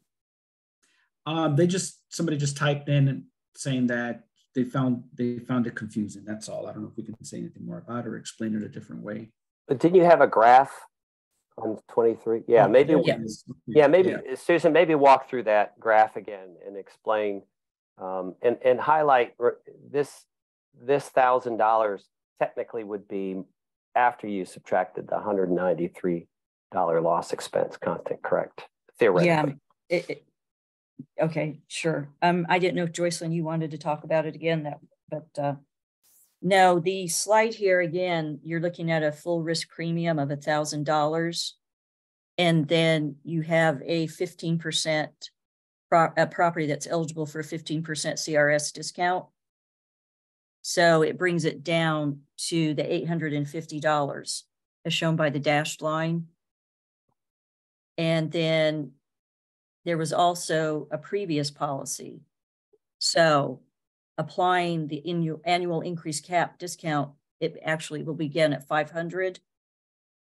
Somebody just typed in and saying that they found it confusing. That's all. I don't know if we can say anything more about it or explain it a different way. But didn't you have a graph on 23? Yeah, maybe. Yeah, maybe yeah. Susan, maybe walk through that graph again and explain and highlight this $1,000 technically would be after you subtracted the $193 loss expense constant, correct? Theoretically. Yeah. Okay, sure. I didn't know if Joycelyn, you wanted to talk about it again, but no, the slide here again, you're looking at a full risk premium of $1,000, and then you have a 15% property that's eligible for a 15% CRS discount. So it brings it down to the $850 as shown by the dashed line. And then there was also a previous policy. So applying the annual increase cap discount, it actually will begin at 500,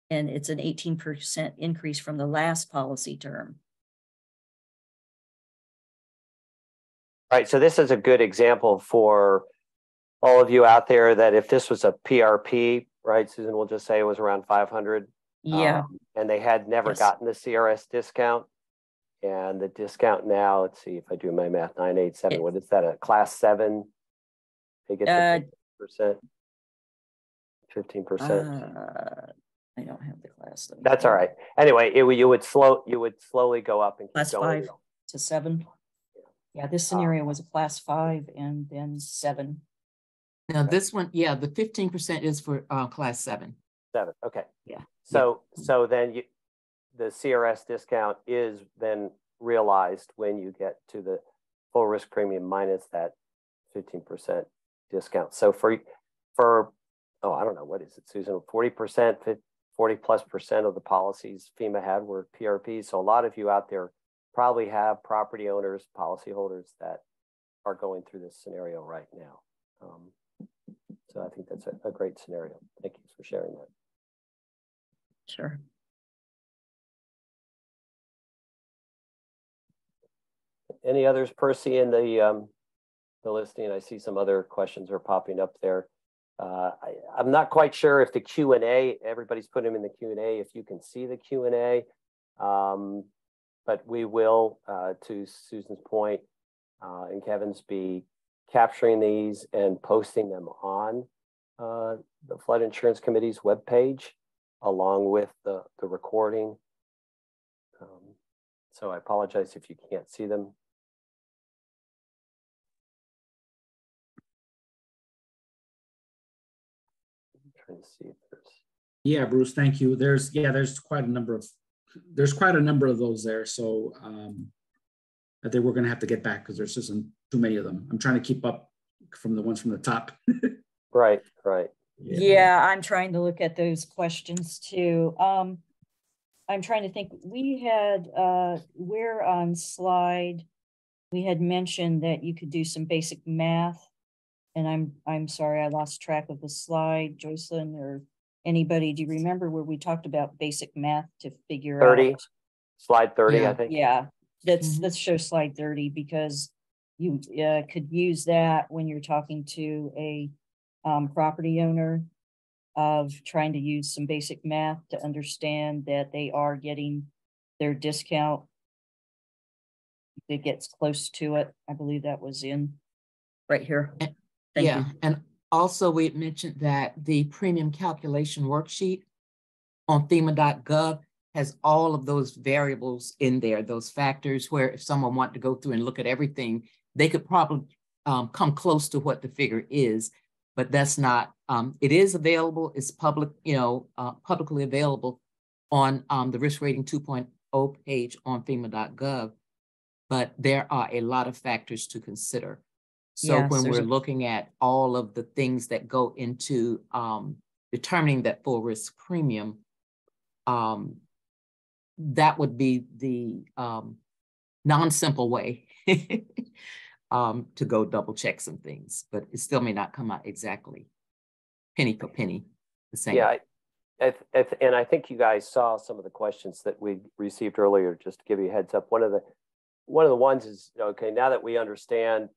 and it's an 18% increase from the last policy term. Right, so this is a good example for all of you out there that if this was a PRP, right, Susan, we'll just say it was around 500. Yeah. And they had never gotten the CRS discount. And the discount now, let's see if I do my math, 987, what is that, a class 7? They get the 15%. I don't have the class. That's all right. Anyway, you would slowly go up and keep class going. 5 to 7. Yeah, this scenario was a class 5 and then 7. Now this one, yeah, the 15% is for class 7. 7, okay. Yeah. So then the CRS discount is then realized when you get to the full risk premium minus that 15% discount. So for I don't know, what is it, Susan? 40%, 40+% of the policies FEMA had were PRPs. So a lot of you out there probably have property owners, policyholders that are going through this scenario right now. So I think that's a great scenario. Thank you for sharing that. Sure. Any others, Percy, in the listing? I see some other questions are popping up there. I'm not quite sure if the Q&A, everybody's putting them in the Q&A, if you can see the Q&A, but we will, to Susan's point and Kevin's, be capturing these and posting them on the Flood Insurance Committee's webpage, along with the recording. So I apologize if you can't see them. I'm trying to see if there's. Yeah, Bruce, thank you. There's quite a number of those there. So I think we're going to have to get back because there's just too many of them. I'm trying to keep up from the ones from the top. Right. Yeah, I'm trying to look at those questions too. I'm trying to think. We had where on slide we had mentioned that you could do some basic math, and I'm sorry I lost track of the slide. Joycelyn or anybody, do you remember where we talked about basic math to figure 30, out? slide 30, yeah. I think. Yeah, let's show slide 30, because you could use that when you're talking to a property owner, of trying to use some basic math to understand that they are getting their discount. It gets close to it. I believe that was in right here. Thank you. And also we mentioned that the premium calculation worksheet on FEMA.gov has all of those variables in there, those factors, where if someone wanted to go through and look at everything, they could probably come close to what the figure is. But that's not, it is available, it's public, publicly available on the Risk Rating 2.0 page on FEMA.gov, but there are a lot of factors to consider. So Yes, when we're looking at all of the things that go into determining that full risk premium, that would be the non-simple way to go double check some things, but it still may not come out exactly penny for penny the same. Yeah, and I think you guys saw some of the questions that we received earlier. Just to give you a heads up, one of the ones is, okay, now that we understand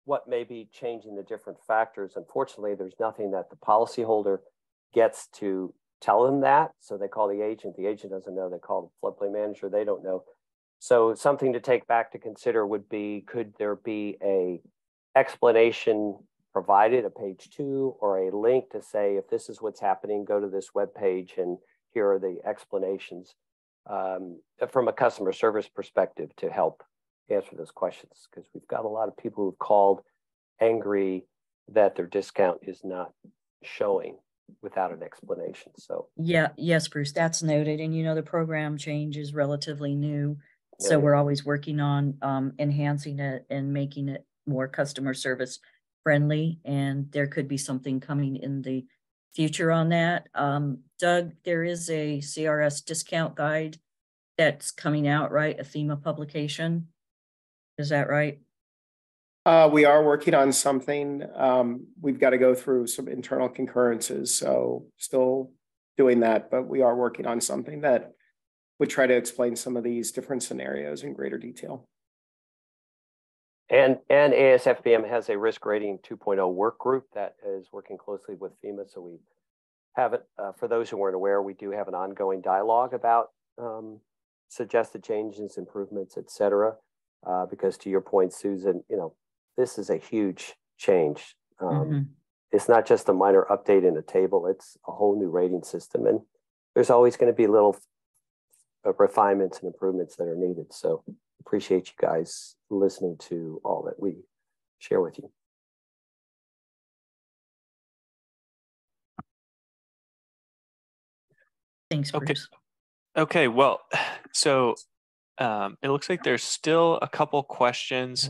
what may be changing the different factors, unfortunately, there's nothing that the policyholder gets to tell them that. So they call the agent doesn't know, they call the floodplain manager, they don't know. So something to take back to consider would be, could there be a explanation provided, a page 2, or a link to say, if this is what's happening, go to this web page and here are the explanations from a customer service perspective to help answer those questions, because we've got a lot of people who've called angry that their discount is not showing without an explanation. So yes, Bruce, that's noted. And the program change is relatively new, so we're always working on enhancing it and making it more customer service friendly, and there could be something coming in the future on that. Doug, there is a CRS discount guide that's coming out, right? A FEMA publication. Is that right? We are working on something. We've got to go through some internal concurrences, so still doing that, but we are working on something that would try to explain some of these different scenarios in greater detail. And ASFBM has a risk rating 2.0 work group that is working closely with FEMA. So we have it, for those who weren't aware, we do have an ongoing dialogue about suggested changes, improvements, et cetera. Because to your point, Susan, you know, this is a huge change. It's not just a minor update in a table, it's a whole new rating system. And there's always going to be little refinements and improvements that are needed. So appreciate you guys listening to all that we share with you. Thanks, Bruce. Okay, well, so it looks like there's still a couple questions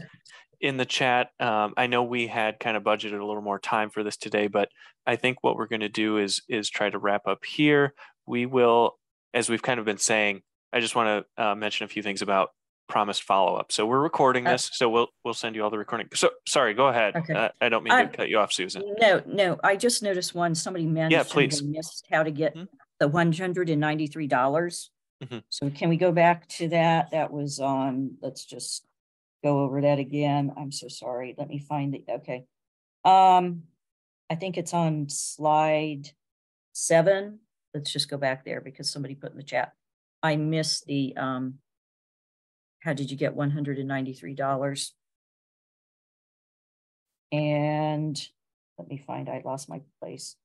in the chat. I know we had kind of budgeted a little more time for this today, but I think what we're going to do is try to wrap up here. We will, as we've kind of been saying, I just want to mention a few things about promised follow-up. So we're recording this, so we'll send you all the recording. So sorry, go ahead. Okay. I don't mean to cut you off, Susan. No, I just noticed one. Somebody mentioned they missed how to get the $193. So can we go back to that? That was on, let's just go over that again. I'm so sorry. Let me find the, okay. I think it's on slide 7. Let's just go back there because somebody put in the chat. I missed the, how did you get $193? And let me find, I lost my place.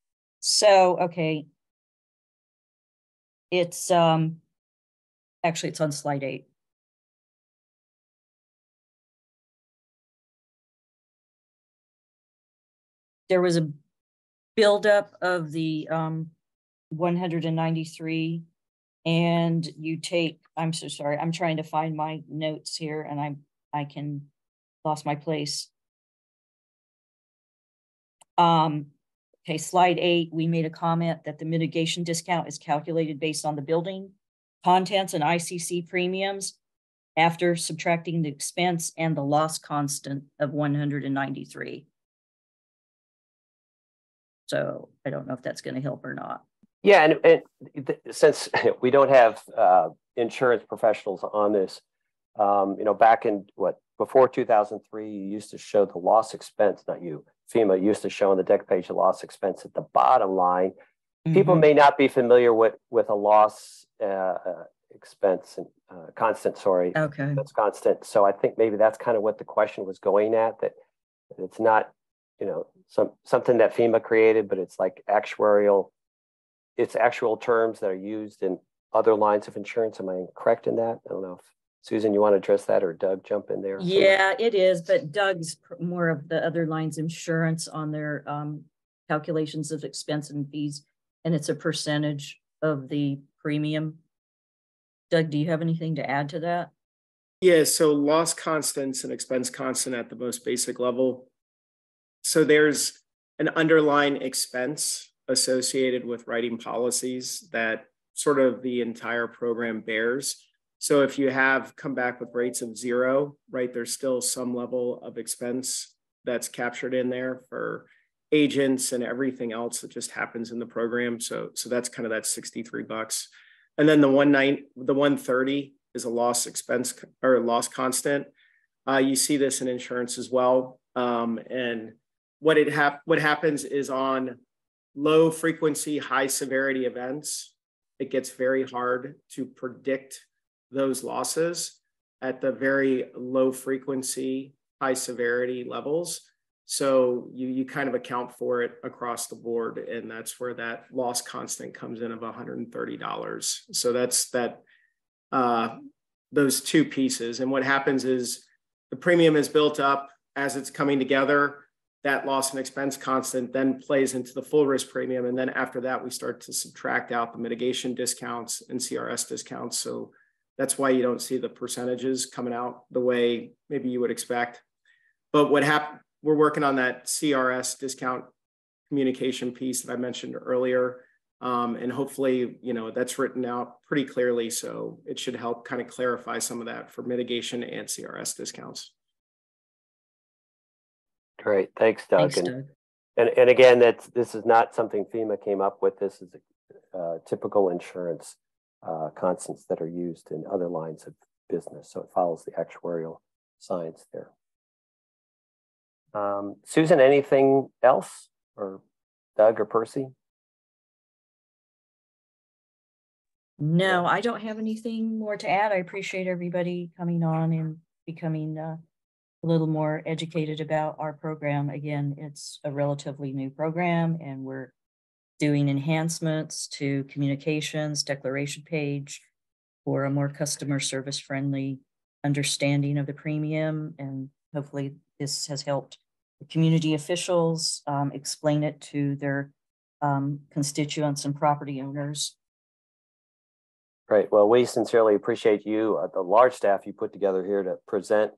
So, okay. It's, actually it's on slide 8. There was a buildup of the 193, and you take, I'm so sorry, I'm trying to find my notes here, and I lost my place. Okay, slide 8, we made a comment that the mitigation discount is calculated based on the building contents and ICC premiums after subtracting the expense and the loss constant of 193. So I don't know if that's going to help or not. Yeah, and since we don't have insurance professionals on this, you know, back in before 2003, you used to show the loss expense, not you, FEMA used to show on the deck page the loss expense at the bottom line. People may not be familiar with a loss expense and constant, sorry. Okay. That's constant. So I think maybe that's kind of what the question was going at, that it's not, you know, something that FEMA created, but it's like actuarial, it's actual terms that are used in other lines of insurance. Am I correct in that? I don't know if Susan, you want to address that, or Doug jump in there? Yeah, it is, but Doug's more of the other lines insurance on their calculations of expense and fees, and it's a percentage of the premium. Doug, do you have anything to add to that? Yeah, so loss constants and expense constant at the most basic level. So there's an underlying expense associated with writing policies that sort of the entire program bears. So if you have come back with rates of 0, right, there's still some level of expense that's captured in there for agents and everything else that just happens in the program. So that's kind of that $63. And then the 130 is a loss expense or loss constant. You see this in insurance as well. And what happens is on low frequency, high severity events, it gets very hard to predict those losses at the very low frequency, high severity levels. So you kind of account for it across the board. And that's where that loss constant comes in of $130. So that's those two pieces. And what happens is the premium is built up as it's coming together. That loss and expense constant then plays into the full risk premium. And then after that, we start to subtract out the mitigation discounts and CRS discounts. So that's why you don't see the percentages coming out the way maybe you would expect. But we're working on that CRS discount communication piece that I mentioned earlier. And hopefully, that's written out pretty clearly. So it should help kind of clarify some of that for mitigation and CRS discounts. Great, thanks, Doug. Thanks, Doug. And again, this is not something FEMA came up with. This is typical insurance constants that are used in other lines of business. So it follows the actuarial science there. Susan, anything else, or Doug or Percy? No, I don't have anything more to add. I appreciate everybody coming on and becoming a little more educated about our program. Again, it's a relatively new program, and we're doing enhancements to communications, declaration page for a more customer service friendly understanding of the premium. And hopefully this has helped the community officials explain it to their constituents and property owners. Great. Well, we sincerely appreciate you, the large staff you put together here to present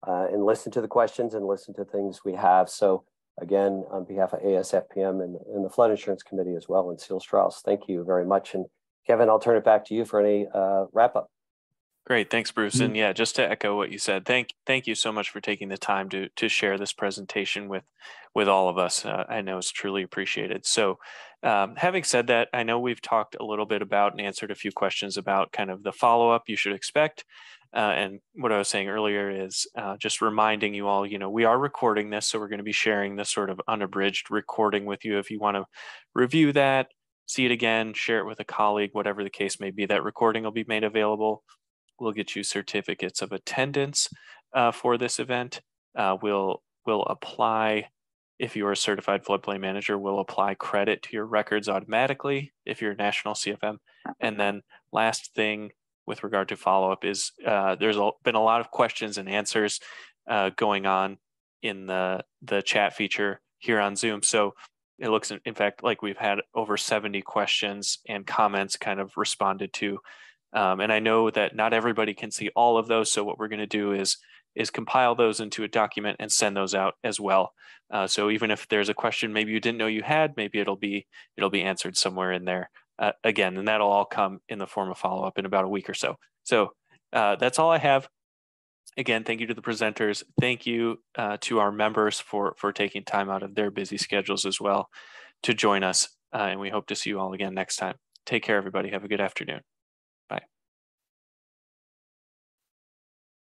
and listen to the questions and listen to things we have. So again, on behalf of ASFPM and the Flood Insurance Committee as well, and Seal Strauss, thank you very much. And Kevin, I'll turn it back to you for any wrap up. Great, thanks, Bruce. And yeah, just to echo what you said, thank you so much for taking the time to share this presentation with all of us. I know it's truly appreciated. So having said that, I know we've talked a little bit about and answered a few questions about kind of the follow-up you should expect. And what I was saying earlier is just reminding you all, we are recording this, so we're going to be sharing this sort of unabridged recording with you. If you want to review that, see it again, share it with a colleague, whatever the case may be, that recording will be made available. We'll get you certificates of attendance for this event. We'll apply, if you're a certified floodplain manager, we'll apply credit to your records automatically if you're a national CFM. And then last thing with regard to follow-up is there's been a lot of questions and answers going on in the chat feature here on Zoom. So it looks, in fact, like we've had over 70 questions and comments kind of responded to. And I know that not everybody can see all of those. So what we're going to do is compile those into a document and send those out as well. So even if there's a question maybe you didn't know you had, maybe it'll be answered somewhere in there again, and that'll all come in the form of follow-up in about a week or so. So that's all I have. Again, thank you to the presenters. Thank you to our members for taking time out of their busy schedules as well to join us. And we hope to see you all again next time. Take care, everybody. Have a good afternoon.